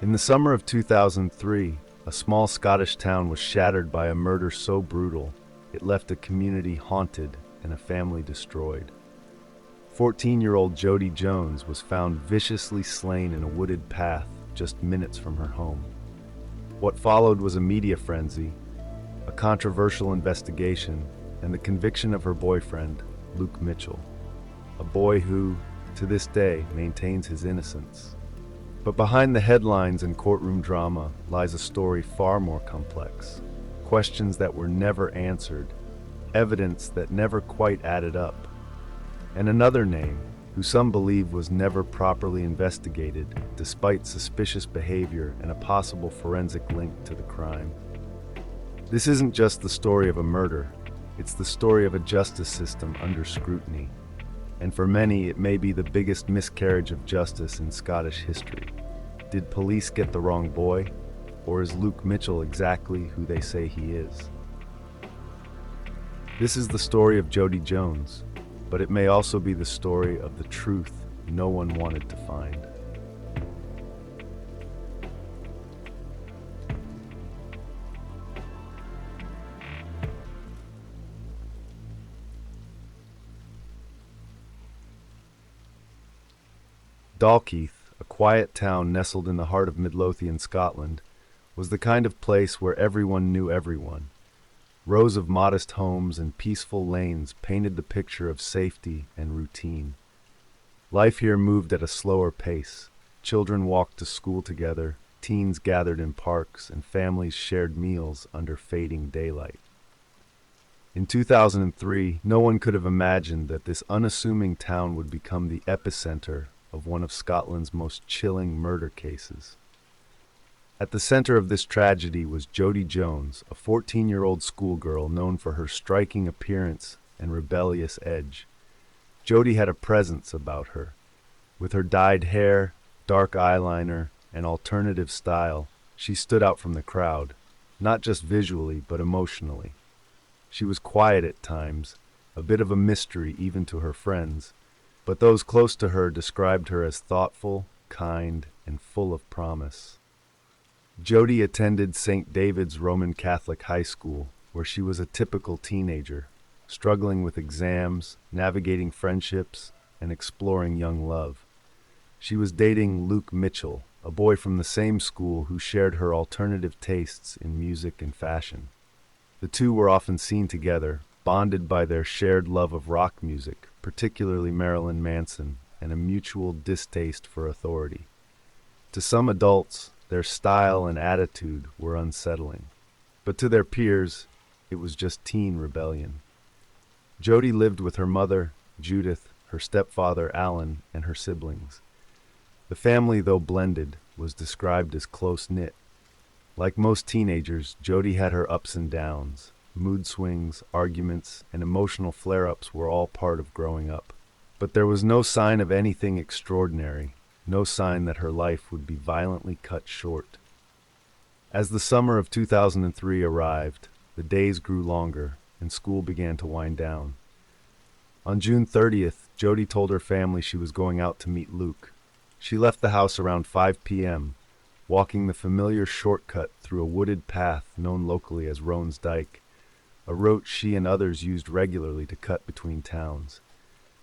In the summer of 2003, a small Scottish town was shattered by a murder so brutal it left a community haunted and a family destroyed. 14-year-old Jodi Jones was found viciously slain in a wooded path just minutes from her home. What followed was a media frenzy, a controversial investigation, and the conviction of her boyfriend, Luke Mitchell, a boy who, to this day, maintains his innocence. But behind the headlines and courtroom drama lies a story far more complex. Questions that were never answered, evidence that never quite added up, and another name who some believe was never properly investigated despite suspicious behavior and a possible forensic link to the crime. This isn't just the story of a murder, it's the story of a justice system under scrutiny. And for many, it may be the biggest miscarriage of justice in Scottish history. Did police get the wrong boy? Or is Luke Mitchell exactly who they say he is? This is the story of Jodi Jones, but it may also be the story of the truth no one wanted to find. Dalkeith, a quiet town nestled in the heart of Midlothian, Scotland, was the kind of place where everyone knew everyone. Rows of modest homes and peaceful lanes painted the picture of safety and routine. Life here moved at a slower pace. Children walked to school together, teens gathered in parks, and families shared meals under fading daylight. In 2003, no one could have imagined that this unassuming town would become the epicenter of one of Scotland's most chilling murder cases. At the center of this tragedy was Jodi Jones, a 14-year-old schoolgirl known for her striking appearance and rebellious edge. Jodi had a presence about her. With her dyed hair, dark eyeliner, and alternative style, she stood out from the crowd, not just visually but emotionally. She was quiet at times, a bit of a mystery even to her friends, but those close to her described her as thoughtful, kind, and full of promise. Jodi attended St. David's Roman Catholic High School, where she was a typical teenager, struggling with exams, navigating friendships, and exploring young love. She was dating Luke Mitchell, a boy from the same school who shared her alternative tastes in music and fashion. The two were often seen together, bonded by their shared love of rock music, particularly Marilyn Manson, and a mutual distaste for authority. To some adults, their style and attitude were unsettling, but to their peers, it was just teen rebellion. Jodi lived with her mother, Judith, her stepfather, Alan, and her siblings. The family, though blended, was described as close-knit. Like most teenagers, Jodi had her ups and downs. Mood swings, arguments, and emotional flare-ups were all part of growing up. But there was no sign of anything extraordinary, no sign that her life would be violently cut short. As the summer of 2003 arrived, the days grew longer, and school began to wind down. On June 30th, Jodi told her family she was going out to meet Luke. She left the house around 5 p.m., walking the familiar shortcut through a wooded path known locally as Roan's Dyke, a route she and others used regularly to cut between towns.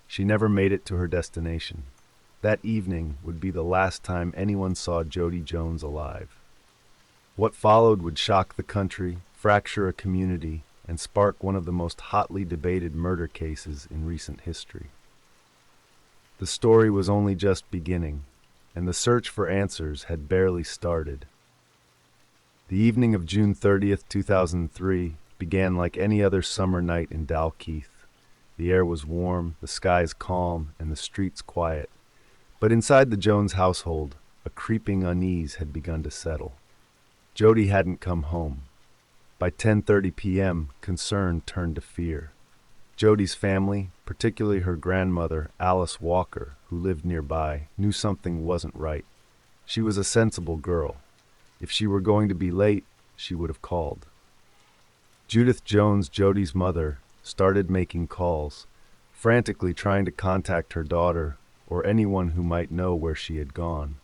She never made it to her destination. That evening would be the last time anyone saw Jodi Jones alive. What followed would shock the country, fracture a community, and spark one of the most hotly debated murder cases in recent history. The story was only just beginning, and the search for answers had barely started. The evening of June 30th, 2003, began like any other summer night in Dalkeith. The air was warm, the skies calm, and the streets quiet. But inside the Jones household, a creeping unease had begun to settle. Jodi hadn't come home. By 10:30 p.m., concern turned to fear. Jodi's family, particularly her grandmother, Alice Walker, who lived nearby, knew something wasn't right. She was a sensible girl. If she were going to be late, she would have called. Judith Jones, Jodi's mother, started making calls, frantically trying to contact her daughter or anyone who might know where she had gone.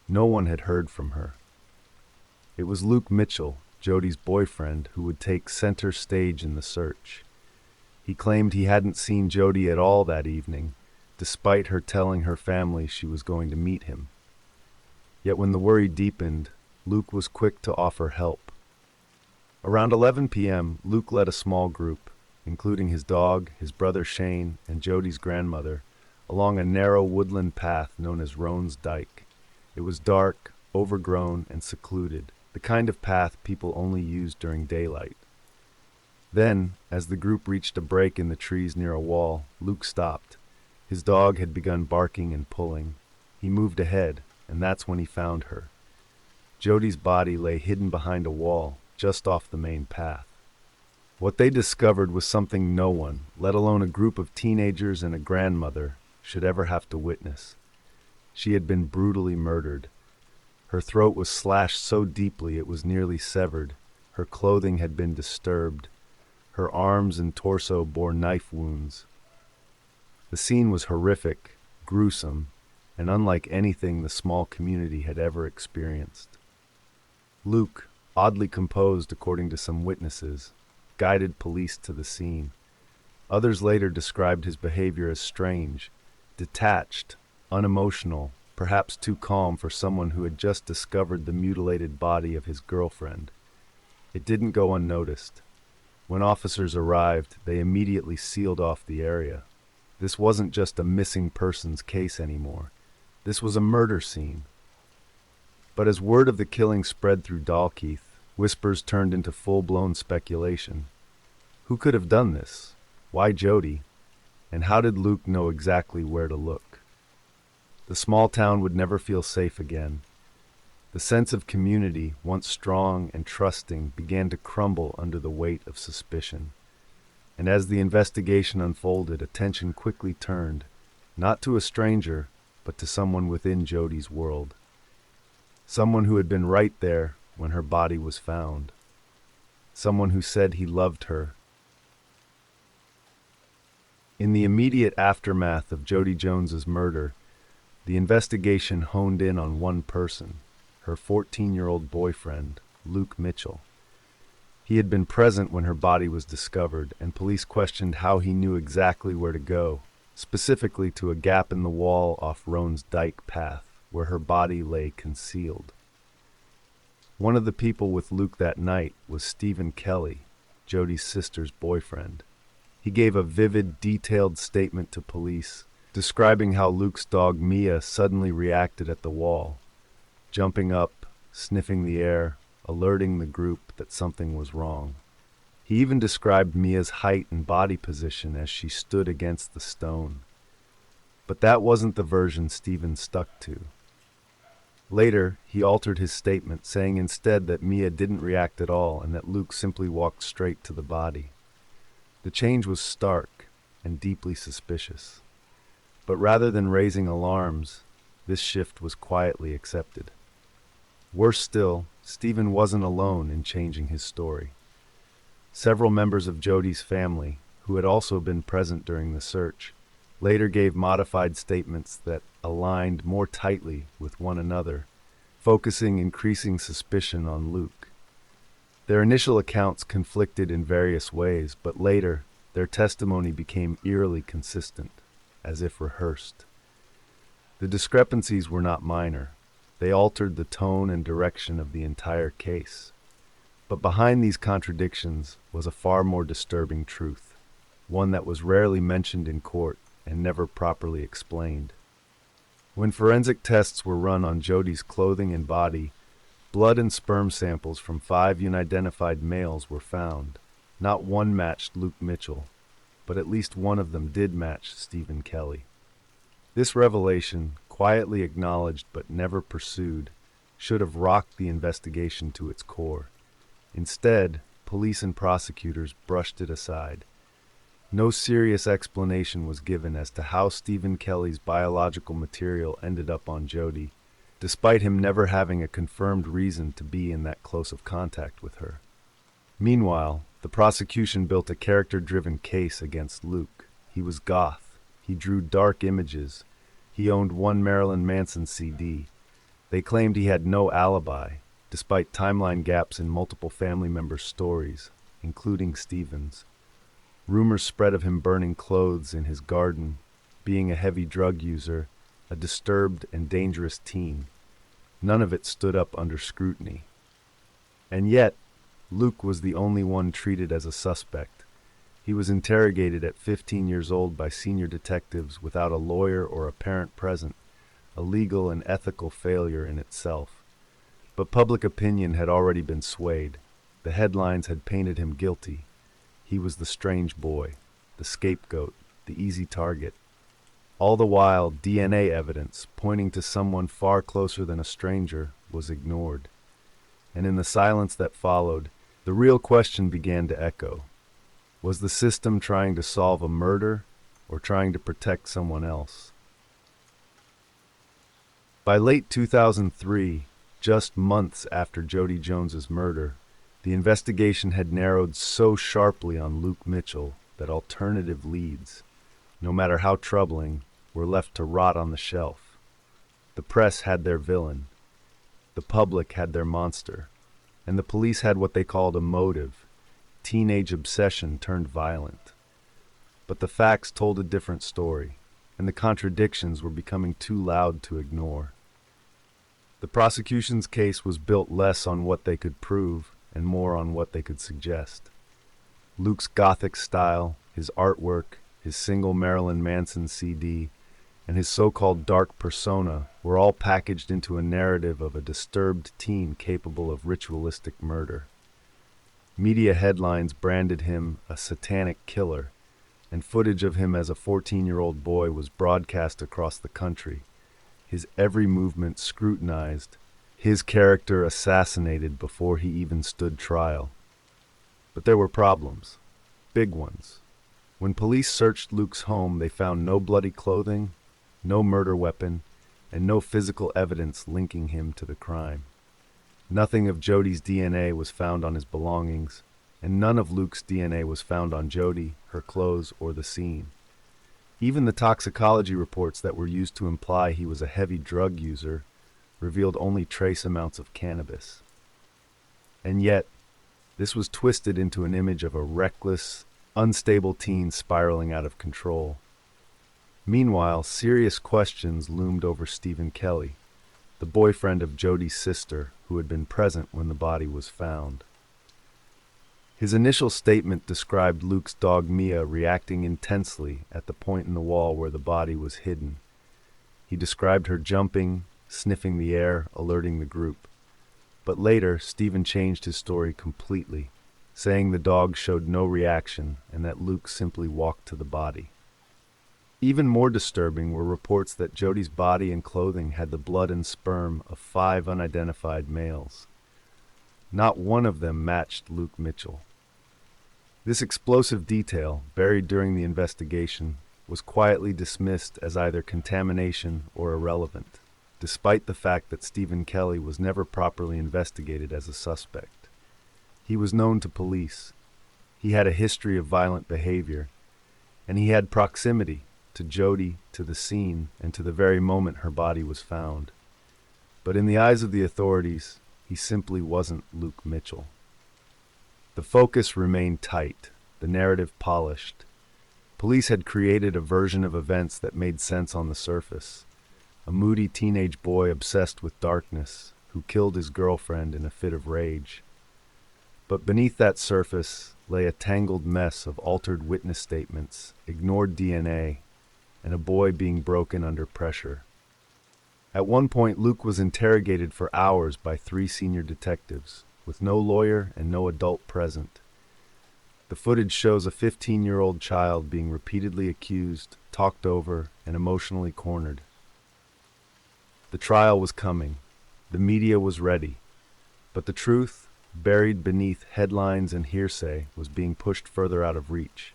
No one had heard from her. It was Luke Mitchell, Jodie's boyfriend, who would take center stage in the search. He claimed he hadn't seen Jodie at all that evening, despite her telling her family she was going to meet him. Yet when the worry deepened, Luke was quick to offer help. Around 11 p.m., Luke led a small group, including his dog, his brother Shane, and Jodie's grandmother, along a narrow woodland path known as Roan's Dyke. It was dark, overgrown, and secluded, the kind of path people only used during daylight. Then, as the group reached a break in the trees near a wall, Luke stopped. His dog had begun barking and pulling. He moved ahead, and that's when he found her. Jodie's body lay hidden behind a wall, just off the main path. What they discovered was something no one, let alone a group of teenagers and a grandmother, should ever have to witness. She had been brutally murdered. Her throat was slashed so deeply it was nearly severed. Her clothing had been disturbed. Her arms and torso bore knife wounds. The scene was horrific, gruesome, and unlike anything the small community had ever experienced. Luke, oddly composed according to some witnesses, guided police to the scene. Others later described his behavior as strange, detached, unemotional, perhaps too calm for someone who had just discovered the mutilated body of his girlfriend. It didn't go unnoticed. When officers arrived, they immediately sealed off the area. This wasn't just a missing persons case anymore. This was a murder scene. But as word of the killing spread through Dalkeith, whispers turned into full-blown speculation. Who could have done this? Why Jodie? And how did Luke know exactly where to look? The small town would never feel safe again. The sense of community, once strong and trusting, began to crumble under the weight of suspicion. And as the investigation unfolded, attention quickly turned, not to a stranger, but to someone within Jodie's world. Someone who had been right there when her body was found. Someone who said he loved her. In the immediate aftermath of Jodi Jones's murder, the investigation honed in on one person, her 14-year-old boyfriend, Luke Mitchell. He had been present when her body was discovered, and police questioned how he knew exactly where to go, specifically to a gap in the wall off Roan's Dyke path, where her body lay concealed. One of the people with Luke that night was Stephen Kelly, Jodie's sister's boyfriend. He gave a vivid, detailed statement to police, describing how Luke's dog Mia suddenly reacted at the wall, jumping up, sniffing the air, alerting the group that something was wrong. He even described Mia's height and body position as she stood against the stone. But that wasn't the version Stephen stuck to. Later, he altered his statement, saying instead that Mia didn't react at all and that Luke simply walked straight to the body. The change was stark and deeply suspicious. But rather than raising alarms, this shift was quietly accepted. Worse still, Stephen wasn't alone in changing his story. Several members of Jodie's family, who had also been present during the search, later gave modified statements that aligned more tightly with one another, focusing increasing suspicion on Luke. Their initial accounts conflicted in various ways, but later, their testimony became eerily consistent, as if rehearsed. The discrepancies were not minor. They altered the tone and direction of the entire case. But behind these contradictions was a far more disturbing truth, one that was rarely mentioned in court and never properly explained. When forensic tests were run on Jodie's clothing and body, blood and sperm samples from 5 unidentified males were found. Not one matched Luke Mitchell, but at least one of them did match Stephen Kelly. This revelation, quietly acknowledged but never pursued, should have rocked the investigation to its core. Instead, police and prosecutors brushed it aside. No serious explanation was given as to how Stephen Kelly's biological material ended up on Jodie, despite him never having a confirmed reason to be in that close of contact with her. Meanwhile, the prosecution built a character-driven case against Luke. He was goth. He drew dark images. He owned one Marilyn Manson CD. They claimed he had no alibi, despite timeline gaps in multiple family members' stories, including Stephen's. Rumors spread of him burning clothes in his garden, being a heavy drug user, a disturbed and dangerous teen. None of it stood up under scrutiny. And yet, Luke was the only one treated as a suspect. He was interrogated at 15 years old by senior detectives without a lawyer or a parent present, a legal and ethical failure in itself. But public opinion had already been swayed. The headlines had painted him guilty. He was the strange boy, the scapegoat, the easy target. All the while, DNA evidence, pointing to someone far closer than a stranger, was ignored. And in the silence that followed, the real question began to echo. Was the system trying to solve a murder or trying to protect someone else? By late 2003, just months after Jodi Jones's murder, the investigation had narrowed so sharply on Luke Mitchell that alternative leads, no matter how troubling, were left to rot on the shelf. The press had their villain, the public had their monster, and the police had what they called a motive, teenage obsession turned violent. But the facts told a different story, and the contradictions were becoming too loud to ignore. The prosecution's case was built less on what they could prove and more on what they could suggest. Luke's gothic style, his artwork, his single Marilyn Manson CD, and his so-called dark persona were all packaged into a narrative of a disturbed teen capable of ritualistic murder. Media headlines branded him a satanic killer, and footage of him as a 14-year-old boy was broadcast across the country, his every movement scrutinized, his character assassinated before he even stood trial. But there were problems, big ones. When police searched Luke's home, they found no bloody clothing, no murder weapon, and no physical evidence linking him to the crime. Nothing of Jodi's DNA was found on his belongings, and none of Luke's DNA was found on Jodi, her clothes, or the scene. Even the toxicology reports that were used to imply he was a heavy drug user revealed only trace amounts of cannabis. And yet, this was twisted into an image of a reckless, unstable teen spiraling out of control. Meanwhile, serious questions loomed over Stephen Kelly, the boyfriend of Jodi's sister, who had been present when the body was found. His initial statement described Luke's dog Mia reacting intensely at the point in the wall where the body was hidden. He described her jumping, sniffing the air, alerting the group. But later, Stephen changed his story completely, saying the dog showed no reaction and that Luke simply walked to the body. Even more disturbing were reports that Jodi's body and clothing had the blood and sperm of 5 unidentified males. Not one of them matched Luke Mitchell. This explosive detail, buried during the investigation, was quietly dismissed as either contamination or irrelevant, despite the fact that Stephen Kelly was never properly investigated as a suspect. He was known to police. He had a history of violent behavior, and he had proximity to Jodi, to the scene, and to the very moment her body was found. But in the eyes of the authorities, he simply wasn't Luke Mitchell. The focus remained tight, the narrative polished. Police had created a version of events that made sense on the surface. A moody teenage boy obsessed with darkness, who killed his girlfriend in a fit of rage. But beneath that surface lay a tangled mess of altered witness statements, ignored DNA, and a boy being broken under pressure. At one point, Luke was interrogated for hours by 3 senior detectives, with no lawyer and no adult present. The footage shows a 15-year-old child being repeatedly accused, talked over, and emotionally cornered. The trial was coming. The media was ready. But the truth, buried beneath headlines and hearsay, was being pushed further out of reach.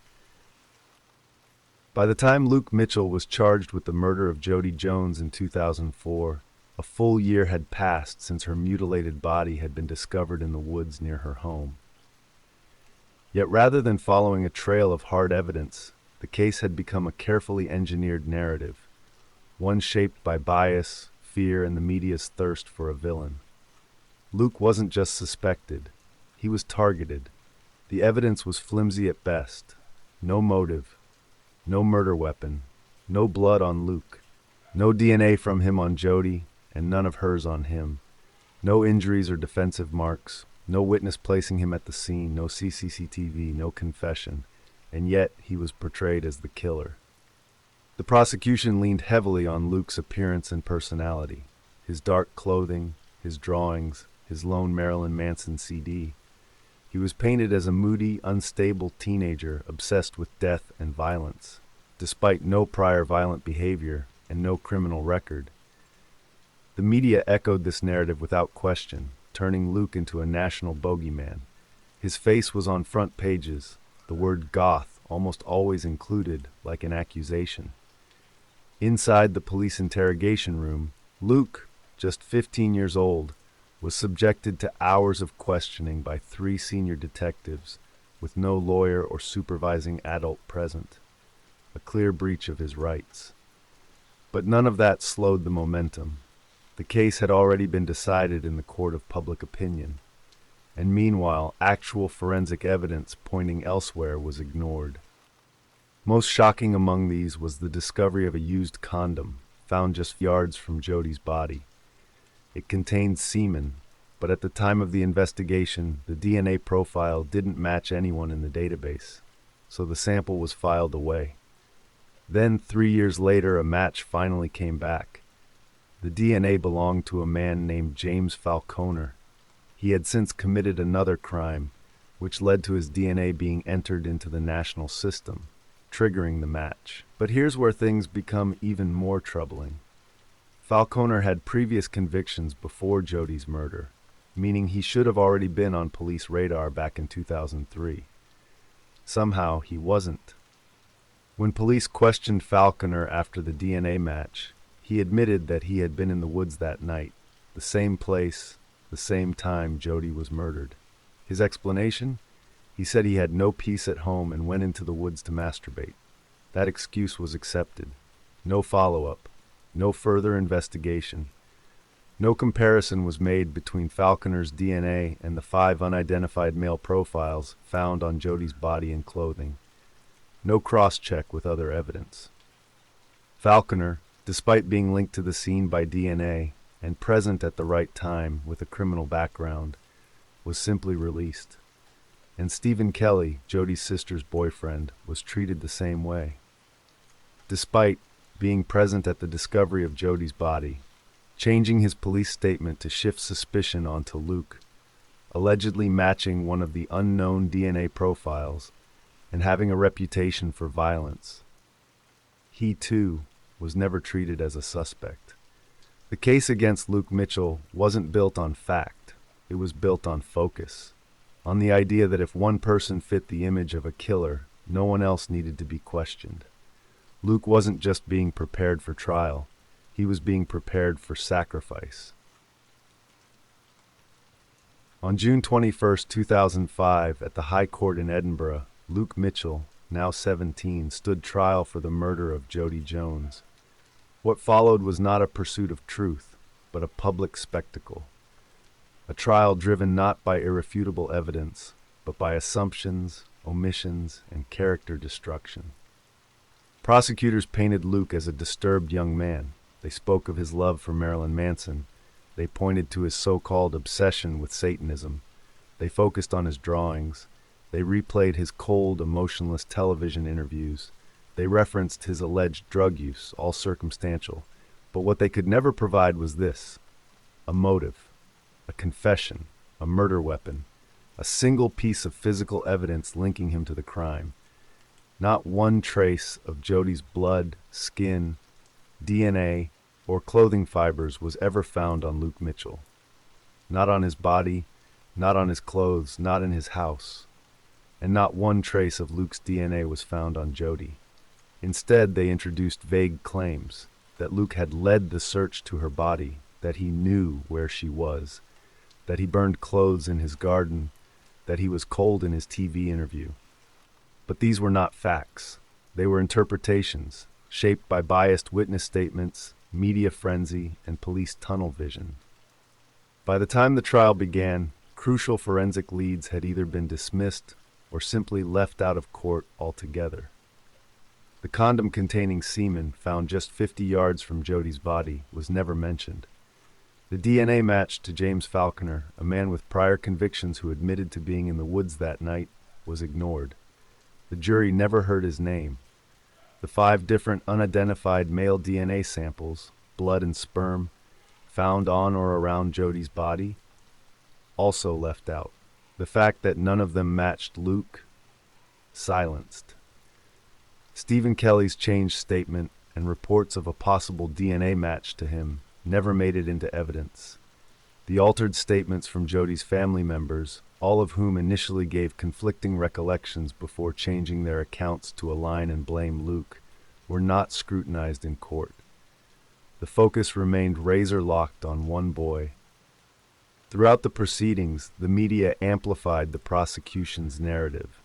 By the time Luke Mitchell was charged with the murder of Jodi Jones in 2004, a full year had passed since her mutilated body had been discovered in the woods near her home. Yet rather than following a trail of hard evidence, the case had become a carefully engineered narrative, one shaped by bias, fear and the media's thirst for a villain. Luke wasn't just suspected, he was targeted. The evidence was flimsy at best. No motive, no murder weapon, no blood on Luke, no DNA from him on Jodi, and none of hers on him. No injuries or defensive marks, no witness placing him at the scene, no CCTV, no confession, and yet he was portrayed as the killer. The prosecution leaned heavily on Luke's appearance and personality, his dark clothing, his drawings, his lone Marilyn Manson CD. He was painted as a moody, unstable teenager obsessed with death and violence, despite no prior violent behavior and no criminal record. The media echoed this narrative without question, turning Luke into a national bogeyman. His face was on front pages, the word goth almost always included, like an accusation. Inside the police interrogation room, Luke, just 15 years old, was subjected to hours of questioning by 3 senior detectives with no lawyer or supervising adult present, a clear breach of his rights. But none of that slowed the momentum. The case had already been decided in the court of public opinion, and meanwhile, actual forensic evidence pointing elsewhere was ignored. Most shocking among these was the discovery of a used condom found just yards from Jodi's body. It contained semen, but at the time of the investigation, the DNA profile didn't match anyone in the database, so the sample was filed away. Then, 3 years later, a match finally came back. The DNA belonged to a man named James Falconer. He had since committed another crime, which led to his DNA being entered into the national system, triggering the match. But here's where things become even more troubling. Falconer had previous convictions before Jodi's murder, meaning he should have already been on police radar back in 2003. Somehow, he wasn't. When police questioned Falconer after the DNA match, he admitted that he had been in the woods that night, the same place, the same time Jodi was murdered. His explanation? He said he had no peace at home and went into the woods to masturbate. That excuse was accepted. No follow-up. No further investigation. No comparison was made between Falconer's DNA and the 5 unidentified male profiles found on Jodi's body and clothing. No cross-check with other evidence. Falconer, despite being linked to the scene by DNA and present at the right time with a criminal background, was simply released. And Stephen Kelly, Jodi's sister's boyfriend, was treated the same way. Despite being present at the discovery of Jodi's body, changing his police statement to shift suspicion onto Luke, allegedly matching one of the unknown DNA profiles, and having a reputation for violence. He, too, was never treated as a suspect. The case against Luke Mitchell wasn't built on fact, it was built on focus, on the idea that if one person fit the image of a killer, no one else needed to be questioned. Luke wasn't just being prepared for trial, he was being prepared for sacrifice. On June 21, 2005, at the High Court in Edinburgh, Luke Mitchell, now 17, stood trial for the murder of Jodi Jones. What followed was not a pursuit of truth, but a public spectacle. A trial driven not by irrefutable evidence, but by assumptions, omissions, and character destruction. Prosecutors painted Luke as a disturbed young man. They spoke of his love for Marilyn Manson. They pointed to his so-called obsession with Satanism. They focused on his drawings. They replayed his cold, emotionless television interviews. They referenced his alleged drug use, all circumstantial. But what they could never provide was this: a motive, a confession, a murder weapon, a single piece of physical evidence linking him to the crime. Not one trace of Jodi's blood, skin, DNA, or clothing fibers was ever found on Luke Mitchell. Not on his body, not on his clothes, not in his house. And not one trace of Luke's DNA was found on Jodi. Instead, they introduced vague claims that Luke had led the search to her body, that he knew where she was, that he burned clothes in his garden, that he was cold in his TV interview. But these were not facts. They were interpretations, shaped by biased witness statements, media frenzy, and police tunnel vision. By the time the trial began, crucial forensic leads had either been dismissed or simply left out of court altogether. The condom containing semen found just 50 yards from Jodi's body was never mentioned. The DNA match to James Falconer, a man with prior convictions who admitted to being in the woods that night, was ignored. The jury never heard his name. The 5 different unidentified male DNA samples, blood and sperm, found on or around Jodi's body, also left out. The fact that none of them matched Luke, silenced. Stephen Kelly's changed statement and reports of a possible DNA match to him never made it into evidence. The altered statements from Jodi's family members, all of whom initially gave conflicting recollections before changing their accounts to align and blame Luke, were not scrutinized in court. The focus remained razor-locked on one boy. Throughout the proceedings, the media amplified the prosecution's narrative.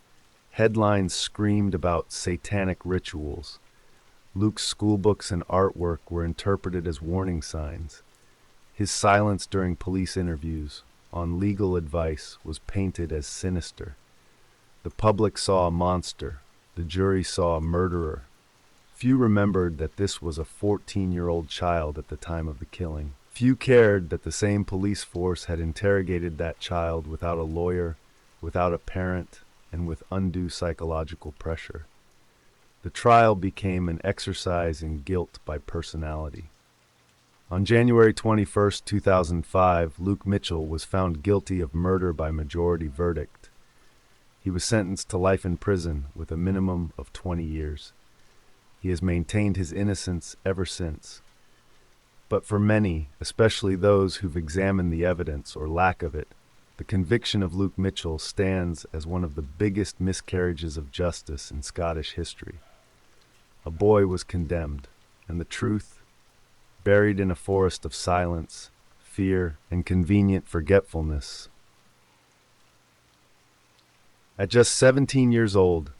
Headlines screamed about satanic rituals. Luke's schoolbooks and artwork were interpreted as warning signs. His silence during police interviews, on legal advice, was painted as sinister. The public saw a monster. The jury saw a murderer. Few remembered that this was a 14-year-old child at the time of the killing. Few cared that the same police force had interrogated that child without a lawyer, without a parent, and with undue psychological pressure. The trial became an exercise in guilt by personality. On January 21, 2005, Luke Mitchell was found guilty of murder by majority verdict. He was sentenced to life in prison with a minimum of 20 years. He has maintained his innocence ever since. But for many, especially those who've examined the evidence or lack of it, the conviction of Luke Mitchell stands as one of the biggest miscarriages of justice in Scottish history. A boy was condemned, and the truth, buried in a forest of silence, fear, and convenient forgetfulness. At just 17 years old,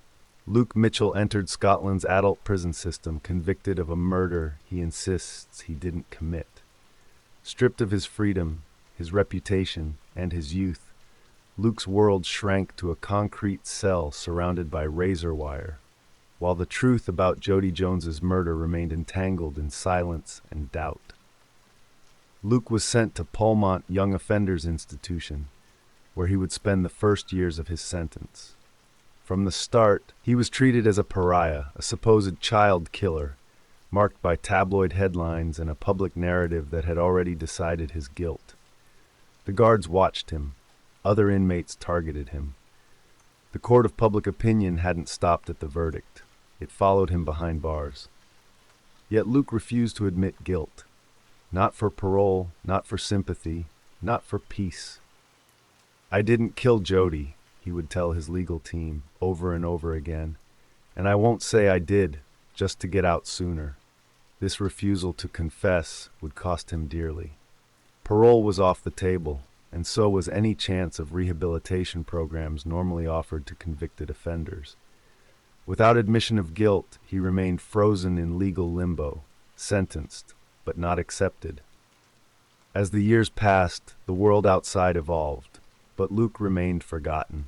Luke Mitchell entered Scotland's adult prison system convicted of a murder he insists he didn't commit. Stripped of his freedom, his reputation, and his youth, Luke's world shrank to a concrete cell surrounded by razor wire, while the truth about Jodi Jones's murder remained entangled in silence and doubt. Luke was sent to Polmont Young Offenders Institution, where he would spend the first years of his sentence. From the start, he was treated as a pariah, a supposed child killer, marked by tabloid headlines and a public narrative that had already decided his guilt. The guards watched him. Other inmates targeted him. The court of public opinion hadn't stopped at the verdict. It followed him behind bars. Yet Luke refused to admit guilt. Not for parole, not for sympathy, not for peace. "I didn't kill Jodi," he would tell his legal team over and over again, "and I won't say I did, just to get out sooner." This refusal to confess would cost him dearly. Parole was off the table, and so was any chance of rehabilitation programs normally offered to convicted offenders. Without admission of guilt, he remained frozen in legal limbo, sentenced, but not accepted. As the years passed, the world outside evolved, but Luke remained forgotten.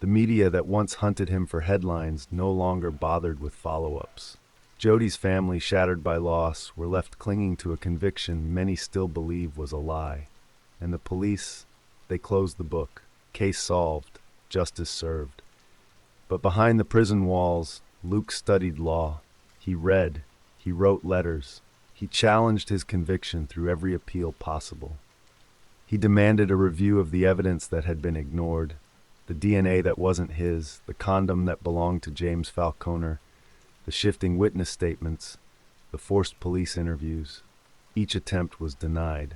The media that once hunted him for headlines no longer bothered with follow-ups. Jodi's family, shattered by loss, were left clinging to a conviction many still believe was a lie. And the police, they closed the book. Case solved, justice served. But behind the prison walls, Luke studied law. He read, he wrote letters. He challenged his conviction through every appeal possible. He demanded a review of the evidence that had been ignored, the DNA that wasn't his, the condom that belonged to James Falconer, the shifting witness statements, the forced police interviews. Each attempt was denied.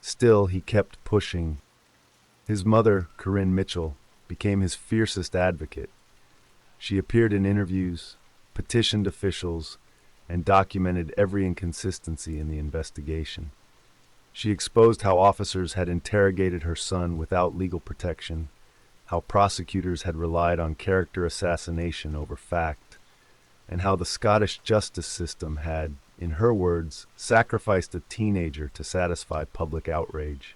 Still, he kept pushing. His mother, Corinne Mitchell, became his fiercest advocate. She appeared in interviews, petitioned officials, and documented every inconsistency in the investigation. She exposed how officers had interrogated her son without legal protection, how prosecutors had relied on character assassination over fact, and how the Scottish justice system had, in her words, sacrificed a teenager to satisfy public outrage.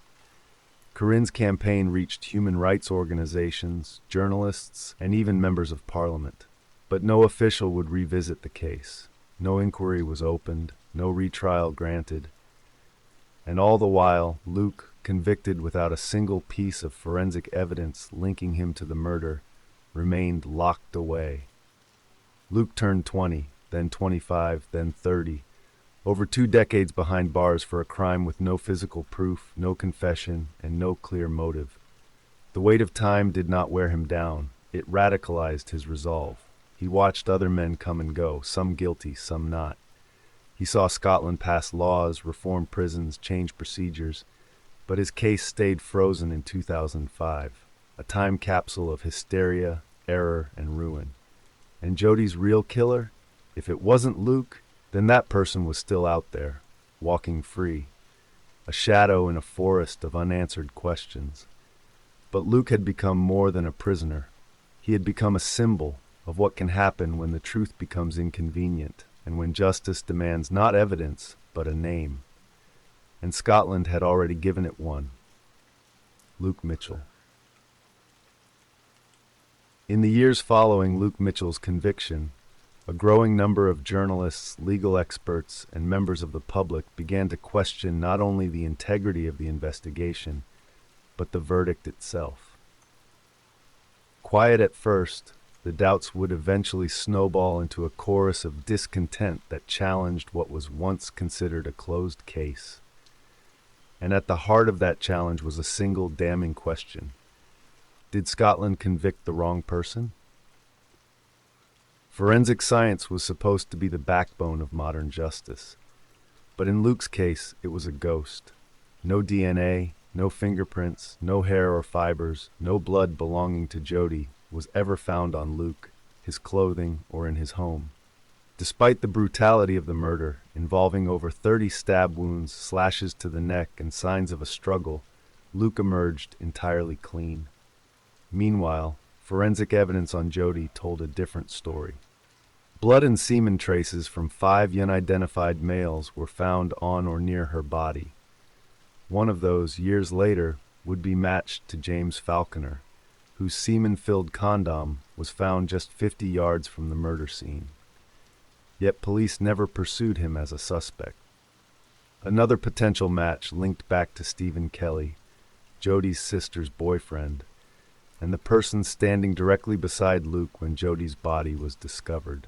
Corinne's campaign reached human rights organizations, journalists, and even members of parliament. But no official would revisit the case. No inquiry was opened, no retrial granted. And all the while, Luke, convicted without a single piece of forensic evidence linking him to the murder, remained locked away. Luke turned 20, then 25, then 30, over 2 decades behind bars for a crime with no physical proof, no confession, and no clear motive. The weight of time did not wear him down. It radicalized his resolve. He watched other men come and go, some guilty, some not. He saw Scotland pass laws, reform prisons, change procedures, but his case stayed frozen in 2005, a time capsule of hysteria, error, and ruin. And Jodi's real killer? If it wasn't Luke, then that person was still out there, walking free, a shadow in a forest of unanswered questions. But Luke had become more than a prisoner. He had become a symbol of what can happen when the truth becomes inconvenient, and when justice demands not evidence, but a name. And Scotland had already given it one. Luke Mitchell. In the years following Luke Mitchell's conviction, a growing number of journalists, legal experts, and members of the public began to question not only the integrity of the investigation, but the verdict itself. Quiet at first, the doubts would eventually snowball into a chorus of discontent that challenged what was once considered a closed case. And at the heart of that challenge was a single damning question. Did Scotland convict the wrong person? Forensic science was supposed to be the backbone of modern justice. But in Luke's case, it was a ghost. No DNA, no fingerprints, no hair or fibers, no blood belonging to Jodi was ever found on Luke, his clothing, or in his home. Despite the brutality of the murder, involving over 30 stab wounds, slashes to the neck, and signs of a struggle, Luke emerged entirely clean. Meanwhile, forensic evidence on Jodi told a different story. Blood and semen traces from 5 unidentified males were found on or near her body. One of those, years later, would be matched to James Falconer, whose semen-filled condom was found just 50 yards from the murder scene. Yet police never pursued him as a suspect. Another potential match linked back to Stephen Kelly, Jodi's sister's boyfriend, and the person standing directly beside Luke when Jodi's body was discovered.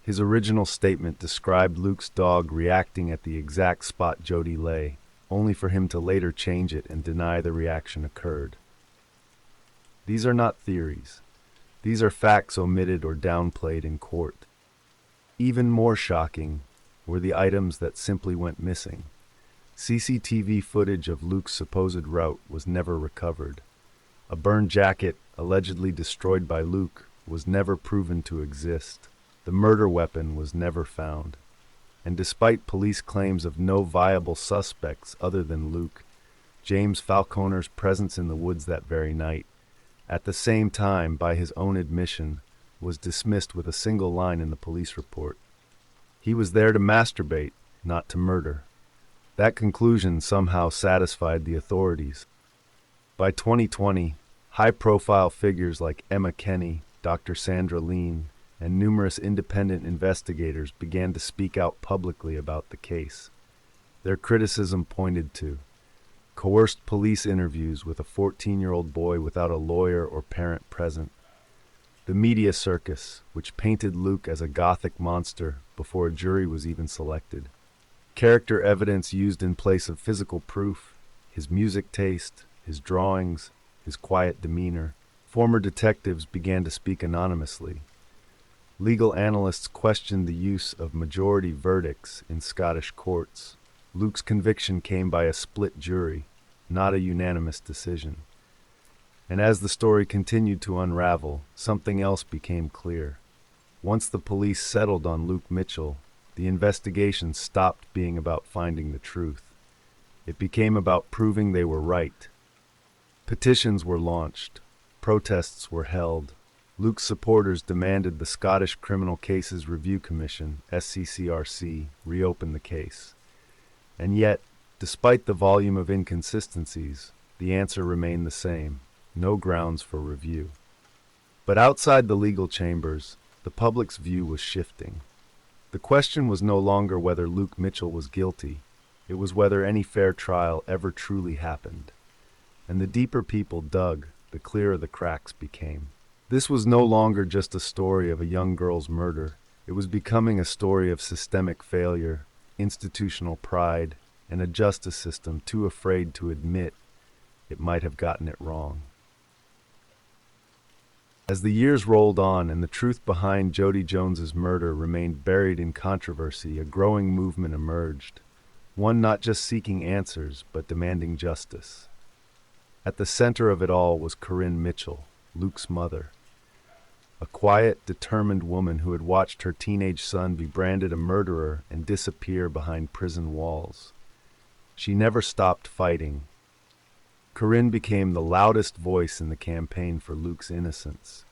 His original statement described Luke's dog reacting at the exact spot Jodi lay, only for him to later change it and deny the reaction occurred. These are not theories. These are facts omitted or downplayed in court. Even more shocking were the items that simply went missing. CCTV footage of Luke's supposed route was never recovered. A burned jacket, allegedly destroyed by Luke, was never proven to exist. The murder weapon was never found. And despite police claims of no viable suspects other than Luke, James Falconer's presence in the woods that very night, at the same time, by his own admission, was dismissed with a single line in the police report. He was there to masturbate, not to murder. That conclusion somehow satisfied the authorities. By 2020, high-profile figures like Emma Kenney, Dr. Sandra Lean, and numerous independent investigators began to speak out publicly about the case. Their criticism pointed to coerced police interviews with a 14-year-old boy without a lawyer or parent present, the media circus, which painted Luke as a gothic monster before a jury was even selected, character evidence used in place of physical proof, his music taste, his drawings, his quiet demeanor. Former detectives began to speak anonymously. Legal analysts questioned the use of majority verdicts in Scottish courts. Luke's conviction came by a split jury, not a unanimous decision. And as the story continued to unravel, something else became clear. Once the police settled on Luke Mitchell, the investigation stopped being about finding the truth. It became about proving they were right. Petitions were launched, protests were held, Luke's supporters demanded the Scottish Criminal Cases Review Commission, SCCRC, reopen the case. And yet, despite the volume of inconsistencies, the answer remained the same: no grounds for review. But outside the legal chambers, the public's view was shifting. The question was no longer whether Luke Mitchell was guilty, it was whether any fair trial ever truly happened. And the deeper people dug, the clearer the cracks became. This was no longer just a story of a young girl's murder. It was becoming a story of systemic failure, institutional pride, and a justice system too afraid to admit it might have gotten it wrong. As the years rolled on and the truth behind Jodi Jones's murder remained buried in controversy, a growing movement emerged, one not just seeking answers, but demanding justice. At the center of it all was Corinne Mitchell, Luke's mother, a quiet, determined woman who had watched her teenage son be branded a murderer and disappear behind prison walls. She never stopped fighting. Corinne became the loudest voice in the campaign for Luke's innocence.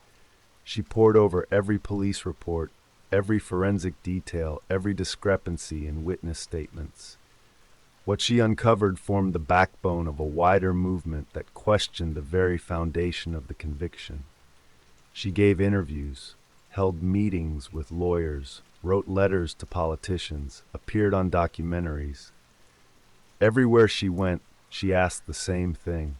She pored over every police report, every forensic detail, every discrepancy in witness statements. What she uncovered formed the backbone of a wider movement that questioned the very foundation of the conviction. She gave interviews, held meetings with lawyers, wrote letters to politicians, appeared on documentaries. Everywhere she went, she asked the same thing.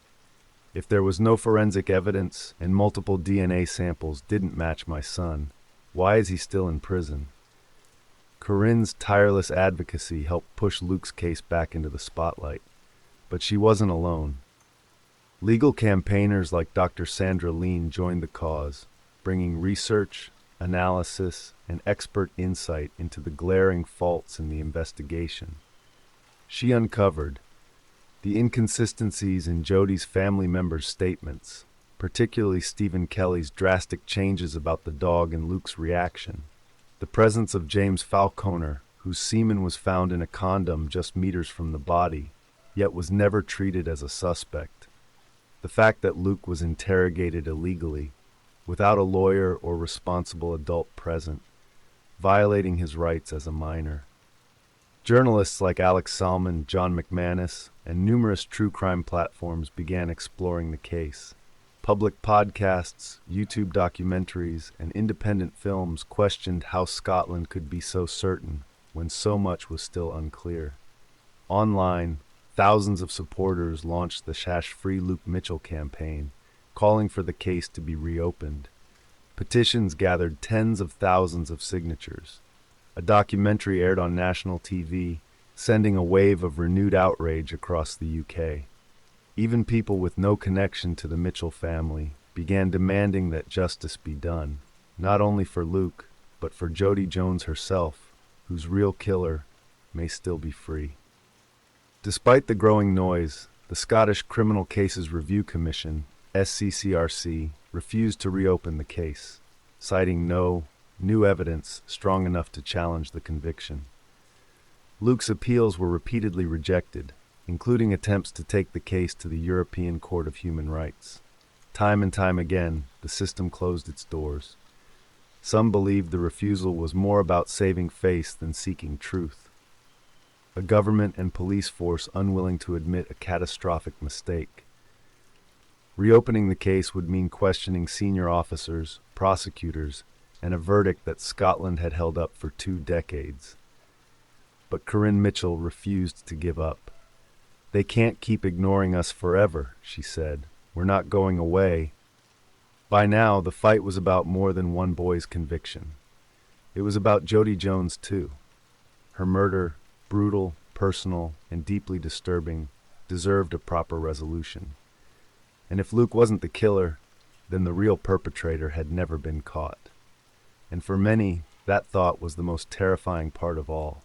If there was no forensic evidence and multiple DNA samples didn't match my son, why is he still in prison? Corinne's tireless advocacy helped push Luke's case back into the spotlight. But she wasn't alone. Legal campaigners like Dr. Sandra Lean joined the cause, bringing research, analysis, and expert insight into the glaring faults in the investigation. She uncovered the inconsistencies in Jodi's family members' statements, particularly Stephen Kelly's drastic changes about the dog and Luke's reaction. The presence of James Falconer, whose semen was found in a condom just meters from the body, yet was never treated as a suspect. The fact that Luke was interrogated illegally, without a lawyer or responsible adult present, violating his rights as a minor. Journalists like Alex Salmon, John McManus, and numerous true crime platforms began exploring the case. Public podcasts, YouTube documentaries, and independent films questioned how Scotland could be so certain when so much was still unclear. Online, thousands of supporters launched the Free Luke Mitchell campaign, calling for the case to be reopened. Petitions gathered tens of thousands of signatures. A documentary aired on national TV, sending a wave of renewed outrage across the UK. Even people with no connection to the Mitchell family began demanding that justice be done, not only for Luke, but for Jodi Jones herself, whose real killer may still be free. Despite the growing noise, the Scottish Criminal Cases Review Commission, SCCRC, refused to reopen the case, citing no new evidence strong enough to challenge the conviction. Luke's appeals were repeatedly rejected, including attempts to take the case to the European Court of Human Rights. Time and time again, the system closed its doors. Some believed the refusal was more about saving face than seeking truth. A government and police force unwilling to admit a catastrophic mistake. Reopening the case would mean questioning senior officers, prosecutors, and a verdict that Scotland had held up for 2 decades. But Corinne Mitchell refused to give up. "They can't keep ignoring us forever," she said. "We're not going away." By now, the fight was about more than one boy's conviction. It was about Jodi Jones, too. Her murder, brutal, personal, and deeply disturbing, deserved a proper resolution. And if Luke wasn't the killer, then the real perpetrator had never been caught. And for many, that thought was the most terrifying part of all.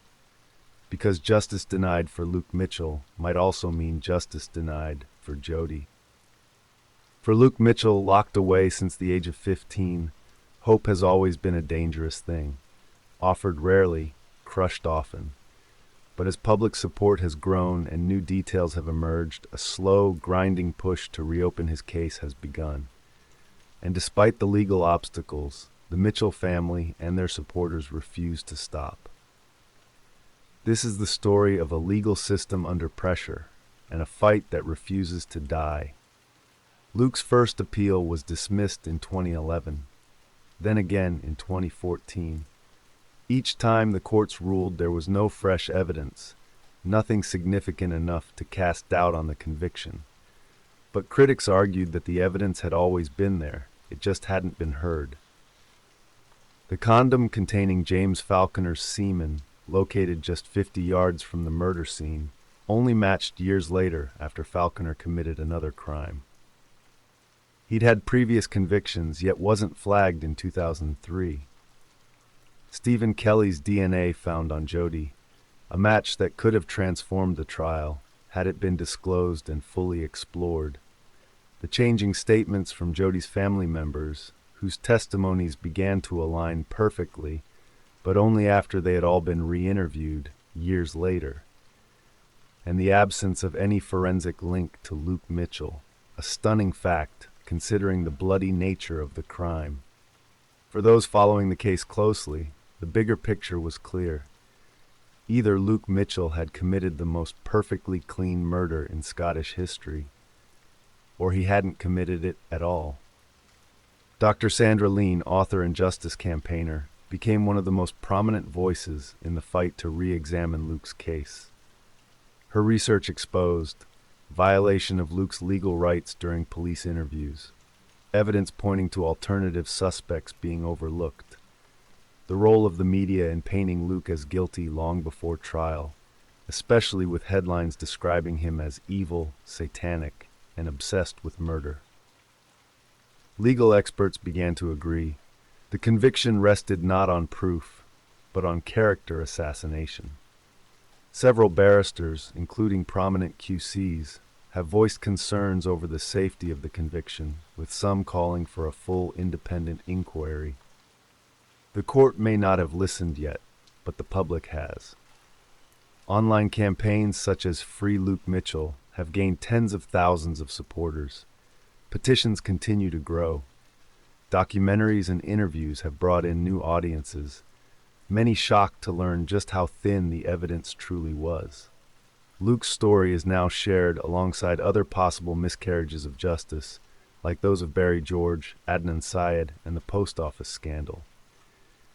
Because justice denied for Luke Mitchell might also mean justice denied for Jodi. For Luke Mitchell, locked away since the age of 15, hope has always been a dangerous thing, offered rarely, crushed often. But as public support has grown and new details have emerged, a slow, grinding push to reopen his case has begun. And despite the legal obstacles, the Mitchell family and their supporters refused to stop. This is the story of a legal system under pressure and a fight that refuses to die. Luke's first appeal was dismissed in 2011, then again in 2014. Each time the courts ruled there was no fresh evidence, nothing significant enough to cast doubt on the conviction. But critics argued that the evidence had always been there, it just hadn't been heard. The condom containing James Falconer's semen, located just 50 yards from the murder scene, only matched years later after Falconer committed another crime. He'd had previous convictions, yet wasn't flagged in 2003. Stephen Kelly's DNA found on Jodi, a match that could have transformed the trial had it been disclosed and fully explored. The changing statements from Jodi's family members, whose testimonies began to align perfectly, but only after they had all been re-interviewed years later. And the absence of any forensic link to Luke Mitchell, a stunning fact considering the bloody nature of the crime. For those following the case closely, the bigger picture was clear. Either Luke Mitchell had committed the most perfectly clean murder in Scottish history, or he hadn't committed it at all. Dr. Sandra Lean, author and justice campaigner, became one of the most prominent voices in the fight to re-examine Luke's case. Her research exposed violation of Luke's legal rights during police interviews, evidence pointing to alternative suspects being overlooked, the role of the media in painting Luke as guilty long before trial, especially with headlines describing him as evil, satanic, and obsessed with murder. Legal experts began to agree. The conviction rested not on proof, but on character assassination. Several barristers, including prominent QCs, have voiced concerns over the safety of the conviction, with some calling for a full independent inquiry. The court may not have listened yet, but the public has. Online campaigns such as Free Luke Mitchell have gained tens of thousands of supporters. Petitions continue to grow. Documentaries and interviews have brought in new audiences, many shocked to learn just how thin the evidence truly was. Luke's story is now shared alongside other possible miscarriages of justice, like those of Barry George, Adnan Syed, and the post office scandal,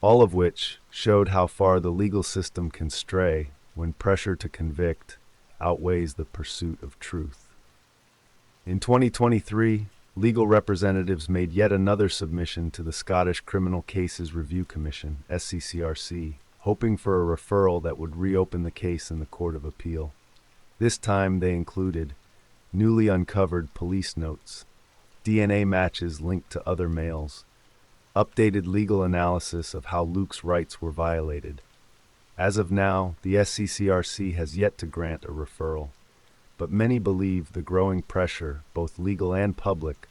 all of which showed how far the legal system can stray when pressure to convict outweighs the pursuit of truth. In 2023, legal representatives made yet another submission to the Scottish Criminal Cases Review Commission, SCCRC, hoping for a referral that would reopen the case in the Court of Appeal. This time they included newly uncovered police notes, DNA matches linked to other males, updated legal analysis of how Luke's rights were violated. As of now, the SCCRC has yet to grant a referral, but many believe the growing pressure, both legal and public,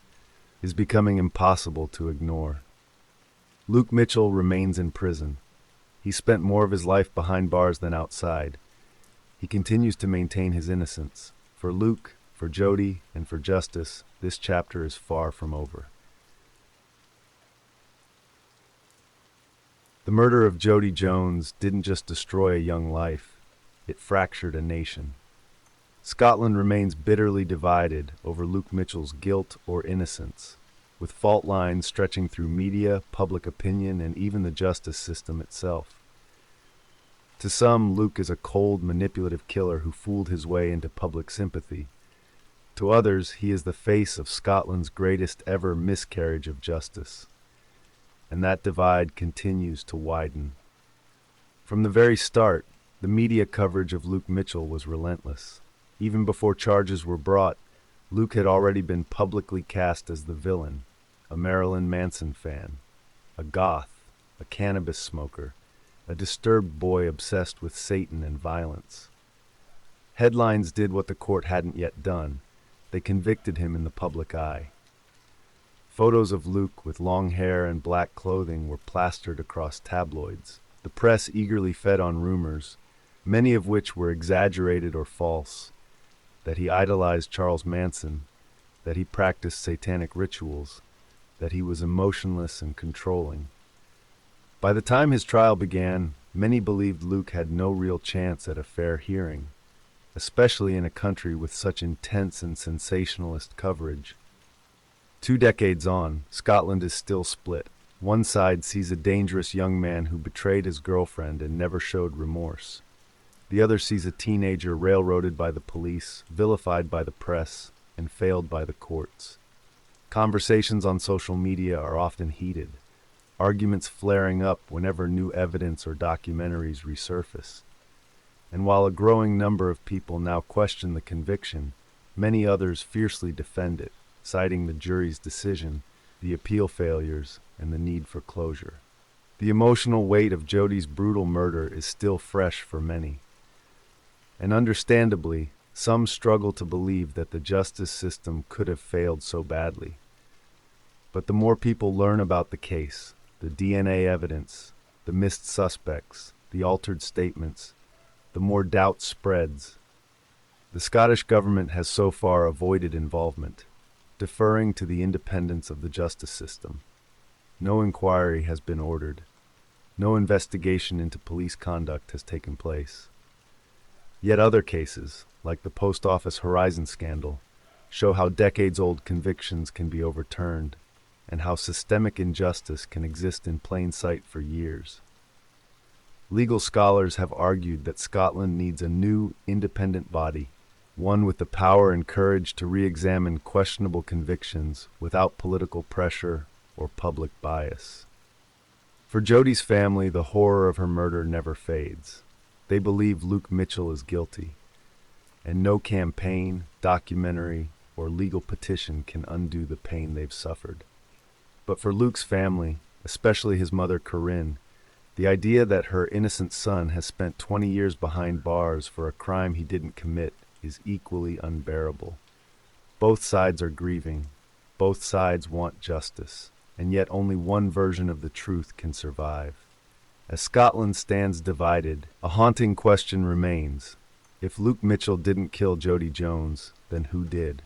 is becoming impossible to ignore. Luke Mitchell remains in prison. He spent more of his life behind bars than outside. He continues to maintain his innocence. For Luke, for Jodi, and for justice, this chapter is far from over. The murder of Jodi Jones didn't just destroy a young life, it fractured a nation. Scotland remains bitterly divided over Luke Mitchell's guilt or innocence, with fault lines stretching through media, public opinion, and even the justice system itself. To some, Luke is a cold, manipulative killer who fooled his way into public sympathy. To others, he is the face of Scotland's greatest ever miscarriage of justice. And that divide continues to widen. From the very start, the media coverage of Luke Mitchell was relentless. Even before charges were brought, Luke had already been publicly cast as the villain, a Marilyn Manson fan, a goth, a cannabis smoker, a disturbed boy obsessed with Satan and violence. Headlines did what the court hadn't yet done. They convicted him in the public eye. Photos of Luke with long hair and black clothing were plastered across tabloids. The press eagerly fed on rumors, many of which were exaggerated or false, that he idolized Charles Manson, that he practiced satanic rituals, that he was emotionless and controlling. By the time his trial began, many believed Luke had no real chance at a fair hearing, especially in a country with such intense and sensationalist coverage. 2 decades on, Scotland is still split. One side sees a dangerous young man who betrayed his girlfriend and never showed remorse. The other sees a teenager railroaded by the police, vilified by the press, and failed by the courts. Conversations on social media are often heated, arguments flaring up whenever new evidence or documentaries resurface. And while a growing number of people now question the conviction, many others fiercely defend it, citing the jury's decision, the appeal failures, and the need for closure. The emotional weight of Jodi's brutal murder is still fresh for many. And understandably, some struggle to believe that the justice system could have failed so badly. But the more people learn about the case, the DNA evidence, the missed suspects, the altered statements, the more doubt spreads. The Scottish government has so far avoided involvement, deferring to the independence of the justice system. No inquiry has been ordered. No investigation into police conduct has taken place. Yet other cases, like the Post Office Horizon scandal, show how decades-old convictions can be overturned and how systemic injustice can exist in plain sight for years. Legal scholars have argued that Scotland needs a new, independent body, one with the power and courage to re-examine questionable convictions without political pressure or public bias. For Jodi's family, the horror of her murder never fades. They believe Luke Mitchell is guilty, and no campaign, documentary, or legal petition can undo the pain they've suffered. But for Luke's family, especially his mother Corinne, the idea that her innocent son has spent 20 years behind bars for a crime he didn't commit is equally unbearable. Both sides are grieving. Both sides want justice, and yet only one version of the truth can survive. As Scotland stands divided, a haunting question remains. If Luke Mitchell didn't kill Jodi Jones, then who did?